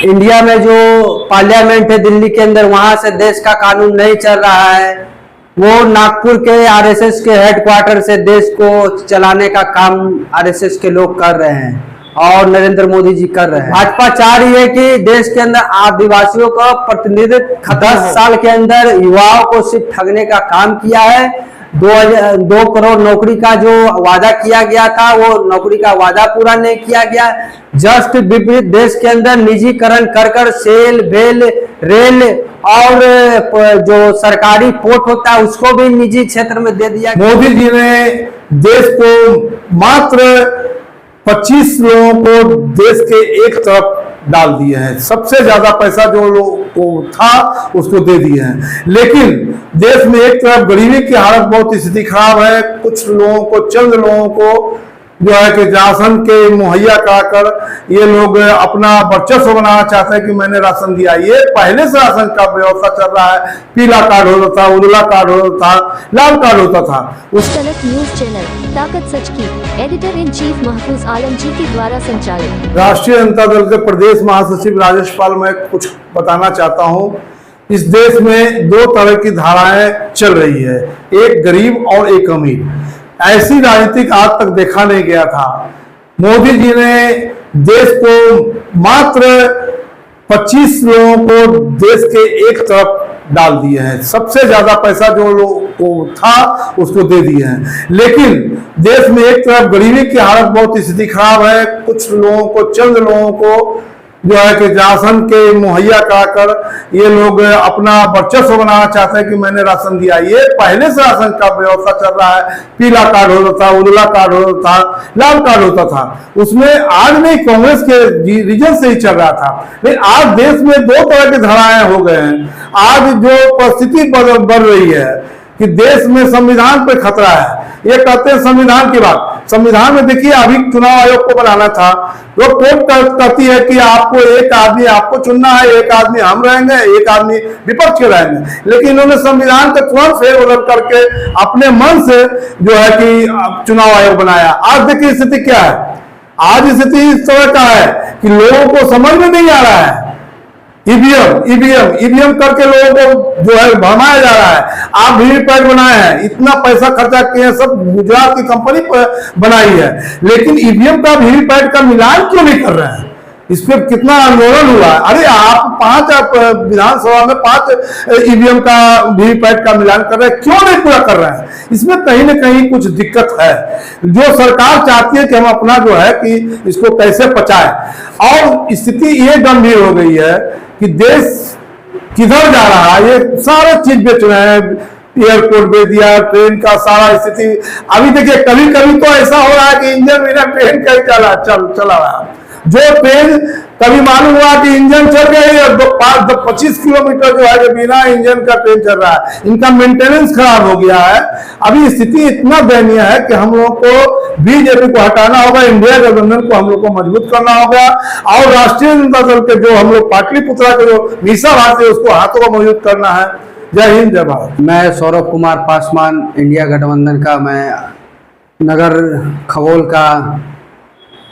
India में जो parliament है दिल्ली के अंदर, वहां से देश का कानून नहीं चल रहा है। वो नागपुर के आरएसएस के हेडक्वार्टर से देश को चलाने का काम आरएसएस के लोग कर रहे हैं और नरेंद्र मोदी जी कर रहे हैं। भाजपा चाह रही है कि देश के अंदर आदिवासियों का प्रतिनिधित्व 10 साल के अंदर युवाओं को सिर्फ ठगने का काम किया है। 2 करोड़ नौकरी का जो वादा किया गया था, वो नौकरी का वादा पूरा नहीं किया गया। जस्ट विपरीत देश के अंदर निजीकरण कर सेल भेल रेल और जो सरकारी पोर्ट होता है उसको भी निजी क्षेत्र में दे दिया। मोदी जी ने देश को मात्र 25 लोगों को देश के एक तरफ डाल दिए हैं। सबसे ज्यादा पैसा जो लोग को था उसको दे दिए हैं। लेकिन देश में एक तरफ गरीबी की हालत बहुत स्थिति खराब है। कुछ लोगों को, चंद लोगों को जो है कि राशन के मुहैया कराकर ये लोग अपना वर्चस्व बनाना चाहते हैं कि मैंने राशन दिया। ये पहले से राशन का व्यवस्था चल रहा है। पीला कार्ड होता था, उजला कार्ड होता था, लाल कार्ड होता था। उस तलक न्यूज चैनल ताकत सच की एडिटर इन चीफ महफूज आलम जी के द्वारा संचालित। राष्ट्रीय जनता दल के प्रदेश महासचिव राजेश पाल, मैं कुछ बताना चाहता हूँ। इस देश में 2 तरह की धाराएं चल रही है, एक गरीब और एक अमीर। ऐसी राजनीतिक आज तक देखा नहीं गया था। मोदी जी ने देश को मात्र 25 लोगों को देश के एक तरफ डाल दिए हैं। सबसे ज्यादा पैसा जो लोगों को था उसको दे दिए हैं। लेकिन देश में एक तरफ गरीबी की हालत बहुत स्थिति खराब है। कुछ लोगों को, चंद लोगों को जो है कि राशन के मुहैया कराकर ये लोग अपना वर्चस्व बनाना चाहते हैं कि मैंने राशन दिया। ये पहले से राशन का व्यवस्था चल रहा है। पीला कार्ड होता था, उजला कार्ड होता था, लाल कार्ड होता था। उसमें आज नहीं, कांग्रेस के रीजन से ही चल रहा था। लेकिन आज देश में 2 तरह की धाराएं हो गए हैं। आज जो परिस्थिति बढ़ रही है कि देश में संविधान पर खतरा है। ये कहते हैं संविधान की बात। संविधान में देखिए, अभी चुनाव आयोग को बनाना था, वो कोर्ट कहती है कि आपको एक आदमी आपको चुनना है, एक आदमी हम रहेंगे, एक आदमी विपक्ष के रहेंगे। लेकिन इन्होंने संविधान का तुरंत फेरबदल करके अपने मन से जो है कि चुनाव आयोग बनाया। आज देखिए स्थिति क्या है। आज स्थिति इस तरह का है कि लोगों को समझ में नहीं आ रहा है। ईवीएम करके लोगों को जो है भरमाया जा रहा है। आप वीवीपैट बनाए हैं, इतना पैसा खर्चा किए हैं, सब गुजरात की कंपनी बनाई है। लेकिन ईवीएम का वीवीपैट का मिलान क्यों नहीं कर रहे हैं? इस पर कितना आंदोलन हुआ। अरे आप 5 विधानसभा में 5 ईवीएम का वीवीपैट का मिलान कर रहे हैं, क्यों नहीं पूरा कर रहे हैं? इसमें कहीं ना कहीं कुछ दिक्कत है। जो सरकार चाहती है कि हम अपना जो है कि इसको कैसे पचाए, और स्थिति ये गंभीर हो गई है कि देश किधर जा रहा है। ये सारे चीज बेच रहे हैं, एयरपोर्ट बेच दिया, ट्रेन का सारा स्थिति। अभी देखिए, कभी कभी तो ऐसा हो रहा है कि इंजन बिना ट्रेन का ही चला रहा है। जो ट्रेन कभी मालूम हुआ कि इंजन चल गई और 25 किलोमीटर जो है बिना इंजन का ट्रेन चल रहा है। इनका मेंटेनेंस खराब हो गया है। अभी स्थिति इतना दयनीय है कि हम लोगों को बीजेपी को हटाना होगा, इंडिया गठबंधन को हम लोग को मजबूत करना होगा, और राष्ट्रीय जनता दल के जो हम लोग पाटलिपुत्रा के जो मीसा भारती है उसको हाथों को मजबूत करना है। जय हिंद, जय भारत। मैं सौरभ कुमार पासवान, इंडिया गठबंधन का मैं नगर खगोल का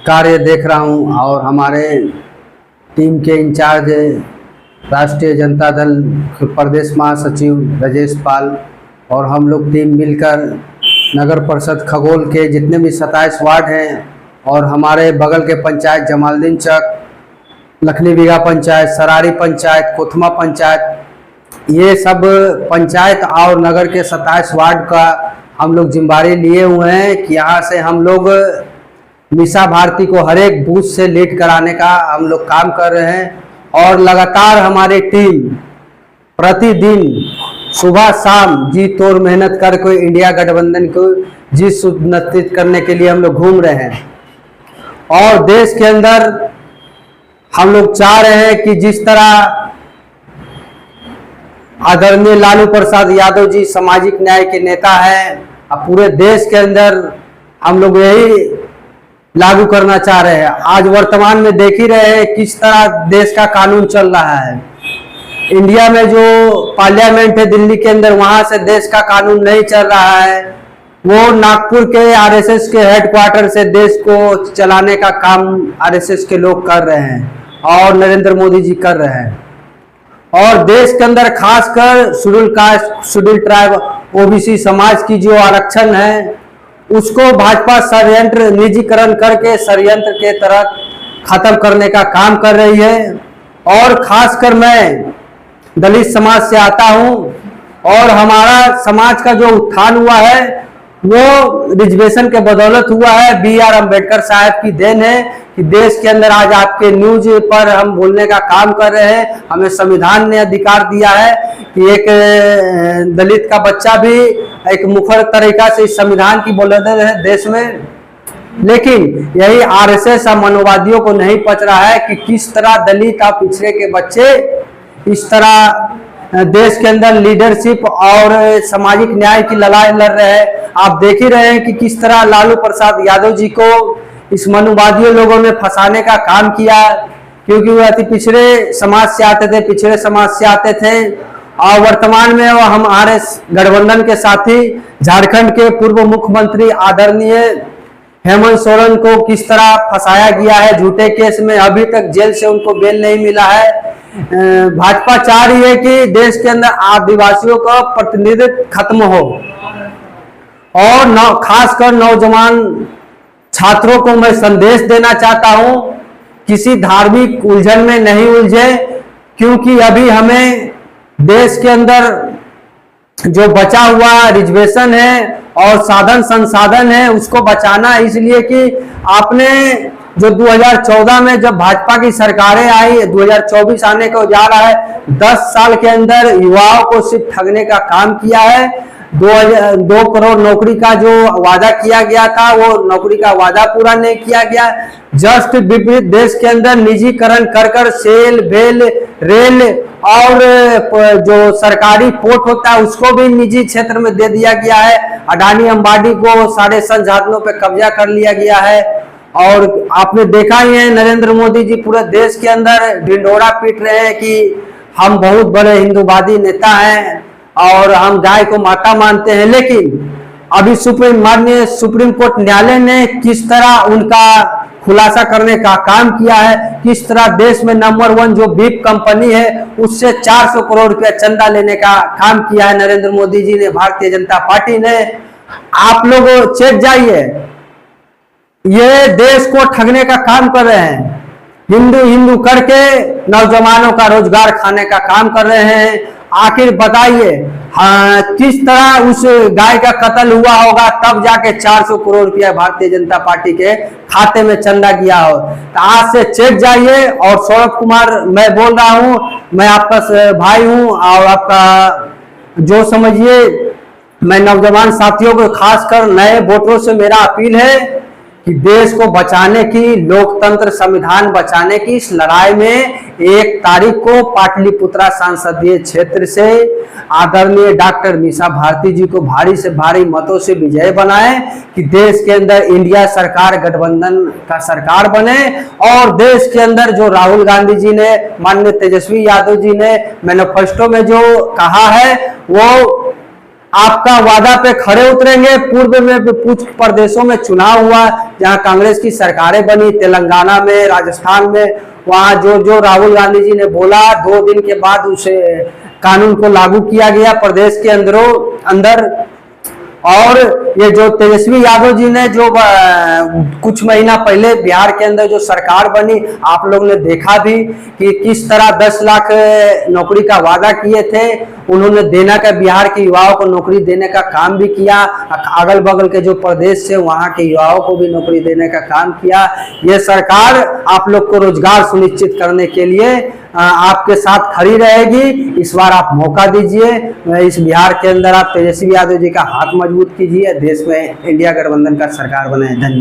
कार्य देख रहा हूं, और हमारे टीम के इंचार्ज राष्ट्रीय जनता दल प्रदेश महासचिव राजेश पाल और हम लोग टीम मिलकर नगर परिषद खगोल के जितने भी 27 वार्ड हैं और हमारे बगल के पंचायत जमालुद्दीन चक, लखनी बीघा पंचायत, सरारी पंचायत, कोथमा पंचायत, ये सब पंचायत और नगर के 27 वार्ड का हम लोग जिम्मेदारी लिए हुए हैं कि यहाँ से हम लोग मीसा भारती को हर एक बूथ से लीड कराने का हम लोग काम कर रहे हैं। और लगातार हमारी टीम प्रतिदिन सुबह शाम जी तोड़ मेहनत करके इंडिया गठबंधन को जीत सुनिश्चित करने के लिए हम लोग घूम रहे हैं। और देश के अंदर हम लोग चाह रहे हैं कि जिस तरह आदरणीय लालू प्रसाद यादव जी सामाजिक न्याय के नेता हैं, अब पूरे देश के अंदर हम लोग यही लागू करना चाह रहे हैं। आज वर्तमान में देख ही रहे हैं किस तरह देश का कानून चल रहा है। इंडिया में जो पार्लियामेंट है दिल्ली के अंदर, वहां से देश का कानून नहीं चल रहा है। वो नागपुर के आरएसएस के हेडक्वार्टर से देश को चलाने का काम आरएसएस के लोग कर रहे हैं और नरेंद्र मोदी जी कर रहे हैं। और देश के अंदर खासकर schedule caste, schedule tribe, OBC समाज की जो आरक्षण है उसको भाजपा षड्यंत्र निजीकरण करके षड्यंत्र के तरह खत्म करने का काम कर रही है। और खासकर मैं दलित समाज से आता हूं और हमारा समाज का जो उत्थान हुआ है वो रिजर्वेशन के बदौलत हुआ है। BR अम्बेडकर साहब की देन है कि देश के अंदर आज आपके न्यूज पर हम बोलने का काम कर रहे हैं। हमें संविधान ने अधिकार दिया है कि एक दलित का बच्चा भी एक मुखर तरीका से इस संविधान की बुलंद है देश में। लेकिन यही RSS और मनोवादियों को नहीं पच रहा है कि किस तरह दलित और पिछड़े के बच्चे इस तरह देश के अंदर लीडरशिप और सामाजिक न्याय की लड़ाई लड़ रहे हैं। आप देख ही रहे हैं कि किस तरह लालू प्रसाद यादव जी को इस मनोवादी लोगों ने फंसाने का काम किया, क्योंकि वो अति पिछड़े समाज से आते थे, पिछड़े समाज से आते थे। और वर्तमान में वो हमारे गठबंधन के साथी झारखंड के पूर्व मुख्यमंत्री आदरणीय हेमंत सोरेन को किस तरह फंसाया गया है झूठे केस में, अभी तक जेल से उनको बेल नहीं मिला है। भाजपा चाह रही है कि देश के अंदर आदिवासियों का प्रतिनिधित्व खत्म हो और खासकर नौजवान छात्रों को मैं संदेश देना चाहता हूं, किसी धार्मिक उलझन में नहीं उलझे, क्योंकि अभी हमें देश के अंदर जो बचा हुआ रिजर्वेशन है और साधन संसाधन है उसको बचाना, इसलिए कि आपने जो 2014 में जब भाजपा की सरकारें आई, 2024 आने को जा रहा है, 10 साल के अंदर युवाओं को सिर्फ ठगने का काम किया है। 2 करोड़ नौकरी का जो वादा किया गया था वो नौकरी का वादा पूरा नहीं किया गया। जस्ट विपरीत देश के अंदर निजीकरण कर सेल भेल रेल और जो सरकारी पोर्ट होता है उसको भी निजी क्षेत्र में दे दिया गया है। अडानी अंबानी को सारे संसाधनों पे कब्जा कर लिया गया है। और आपने देखा ही है नरेंद्र मोदी जी पूरे देश के अंदर ढिंढोरा पीट रहे हैं कि हम बहुत बड़े हिंदूवादी नेता हैं और हम गाय को माता मानते हैं। लेकिन अभी माननीय सुप्रीम कोर्ट न्यायालय ने किस तरह उनका खुलासा करने का काम किया है, किस तरह देश में नंबर 1 जो बीप कंपनी है उससे 400 करोड़ रुपया चंदा लेने का काम किया है नरेंद्र मोदी जी ने, भारतीय जनता पार्टी ने। आप लोग चेक जाइए, ये देश को ठगने का काम कर रहे हैं, हिंदू हिंदू करके नौजवानों का रोजगार खाने का काम कर रहे हैं। आखिर बताइए किस तरह उस गाय का कत्ल हुआ होगा तब जाके 400 करोड़ रुपया भारतीय जनता पार्टी के खाते में चंदा गया हो। तो आज से चेक जाइए। और सौरभ कुमार मैं बोल रहा हूं, मैं आपका भाई हूं और आपका जो समझिए, मैं नौजवान साथियों को खासकर नए वोटरों से मेरा अपील है कि देश को बचाने की, लोकतंत्र संविधान बचाने की इस लड़ाई में 1 तारीख को पाटलिपुत्रा संसदीय क्षेत्र से आदरणीय डॉक्टर मीसा भारती जी को भारी से भारी मतों से विजय बनाए कि देश के अंदर इंडिया सरकार गठबंधन का सरकार बने और देश के अंदर जो राहुल गांधी जी ने, माननीय तेजस्वी यादव जी ने मैनिफेस्टो में जो कहा है वो आपका वादा पे खड़े उतरेंगे। पूर्व में कुछ प्रदेशों में चुनाव हुआ जहां कांग्रेस की सरकारें बनी, तेलंगाना में, राजस्थान में, वहां जो राहुल गांधी जी ने बोला 2 दिन के बाद उसे कानून को लागू किया गया प्रदेश के अंदर। और ये जो तेजस्वी यादव जी ने जो कुछ महीना पहले बिहार के अंदर जो सरकार बनी, आप लोग ने देखा भी कि किस तरह 10 लाख नौकरी का वादा किए थे, उन्होंने देना का बिहार के युवाओं को नौकरी देने का काम भी किया। अगल बगल के जो प्रदेश से वहां के युवाओं को भी नौकरी देने का काम किया। ये सरकार आप लोग को रोजगार सुनिश्चित करने के लिए आपके साथ खड़ी रहेगी। इस बार आप मौका दीजिए, इस बिहार के अंदर आप तेजस्वी यादव जी का हाथ मजबूत कीजिए, देश में इंडिया गठबंधन का सरकार बनाए। धन्यवाद।